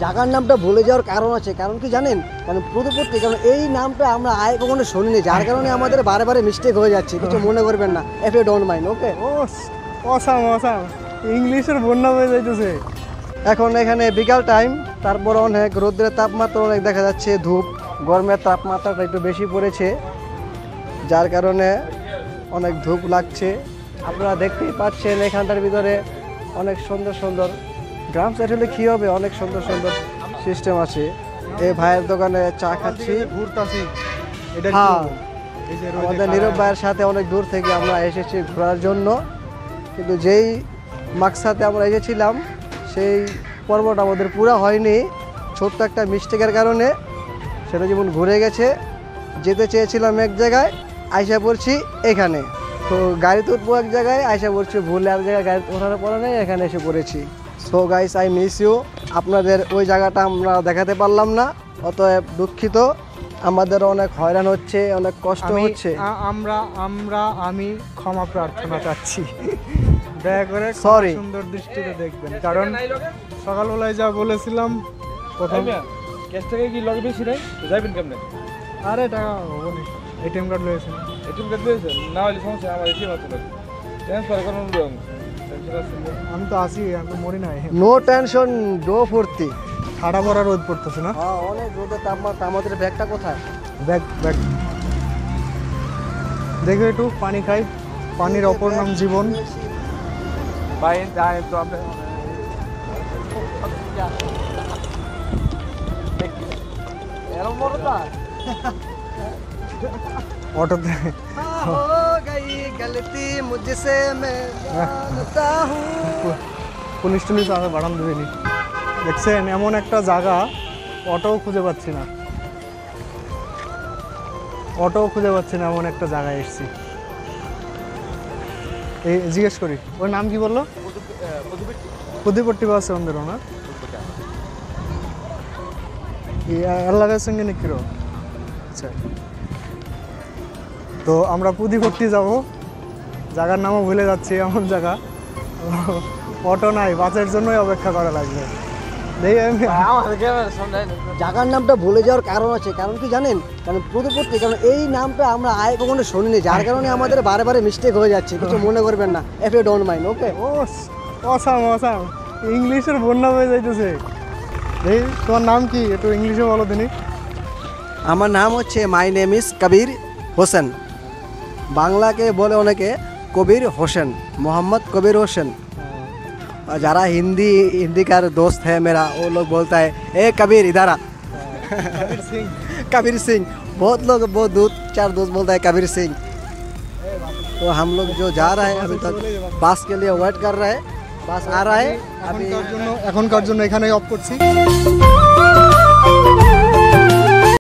জায়গার নামটা ভুলে যাওয়ার কারণ আছে, কারণ কি জানেন? কারণ প্রতিপত্তি, কারণ এই নামটা আমরা আগে কখনো শুনিনি, যার কারণে আমাদের বারে বারে মিস্টেক হয়ে যাচ্ছে। কিছু মনে করবেন না, if you don't mind. Okay, awesome awesome ইংলিশের বন্যা হয়ে যাইতেছে। এখন এখানে বিকাল টাইম, তারপর অনেক রোদ্রের তাপমাত্রা অনেক দেখা যাচ্ছে, ধূপ গরমের তাপমাত্রাটা একটু বেশি পড়েছে, যার কারণে অনেক ধূপ লাগছে। আপনারা দেখতেই পাচ্ছেন এখানটার ভিতরে অনেক সুন্দর সুন্দর গ্রাম সাইড হলে কী হবে, অনেক সুন্দর সুন্দর সিস্টেম আছে। এই ভাইয়ের দোকানে চা খাচ্ছি, ঘুরতাছি। হ্যাঁ, আমাদের নীরব ভাইয়ের সাথে অনেক দূর থেকে আমরা এসেছি ঘোরার জন্য, কিন্তু যেই মাকসাদে আমরা এসেছিলাম সেই পর্বটা আমাদের পুরো হয়নি, ছোট্ট একটা মিস্টেকের কারণে সেটা যেমন ঘুরে গেছে। যেতে চেয়েছিলাম এক জায়গায়, আইসা পড়ছি এখানে, তো গাড়িতে উঠবো এক জায়গায়, আইসা পড়ছি ভুলে এক জায়গায়, গাড়িতে ওঠার পরে নেই, এখানে এসে পড়েছি। So guys, I miss you. আপনাদের ওই জায়গাটা আমরা দেখাতে পারলাম না, অতএব দুঃখিত। আমাদের অনেক হয়রান হচ্ছে, অনেক কষ্ট হচ্ছে। আমি ক্ষমা প্রার্থনা চাচ্ছি। দয়া করে সরি, সুন্দর দৃষ্টিতে দেখবেন, কারণ সকালবেলায় যা বলেছিলাম প্রথম ক্যাশ থেকে কি লগে বেশি নাই যাবেন কেমনে? আরে টাকা হবো না, এটিএম কার্ড লয়েছেন। এটিএম কার্ড দিয়েছেন? না হলে সমস্যা, আমার এটিএম আছে না, ট্রান্সফার করুন। আমি তো আসি, আমি তো মরি নাই। নো টেনশন, ডো ফুর্তি। ঠাড়া পড়া রোদ পড়তেছে না? হ্যাঁ, অনেক রোদের তাপমাত্রা। আমাদের ব্যাগটা কোথায়? ব্যাগ ব্যাগ দেখে একটু পানি খাই, পানির অপর নাম জীবন। ভাই আই তো আপনি অটোতে পুলিশ টুলিশ আগে বাড়ান দেবেনি। দেখছেন এমন একটা জায়গা, অটোও খুঁজে পাচ্ছি না, এমন একটা জায়গায় এসেছি। এই জিজ্ঞেস করি, ওর নাম কি বললো? পুদিপট্টি বাস ওদের না? এলাকার সঙ্গে নিকিরো। আচ্ছা, তো আমরা পুদিপট্টি যাব, জায়গার নামও ভুলে যাচ্ছি, এমন জায়গা। অটো নাই, বাসের জন্যই অপেক্ষা করা লাগবে। জায়গার নামটা ভুলে যাওয়ার কারণ আছে, কারণ কি জানেন? কারণ প্রতিপত্তি, কারণ এই নামটা আমরা আগে কখনো শুনিনি, যার কারণে আমাদের বারে বারে মিস্টেক হয়ে যাচ্ছে। কিছু মনে করবেন না, if you don't mind. Okay, awesome awesome ইংলিশের বন্যা হয়ে যাইতেছে। এই তোমার নাম কি, একটু ইংলিশে বলো দিনি। আমার নাম হচ্ছে, my name is Kabir Hossain. বাংলাকে বলে অনেকে কবির হোসেন, मोहम्मद कबीर होसेन। যারা हिंदी का दोस्त है मेरा, वो लोग बोलता है ए कबीर इधर आ। कबीर सिंह, बहुत लोग, बहुत दो चार दोस्त बोलता है कबीर सिंह। तो हम लोग जो जा रहा है अभी तक बस के लिए वेट कर रहा है, बस आ रहा है। এখনকার জন্য এখানেই অফ করছি।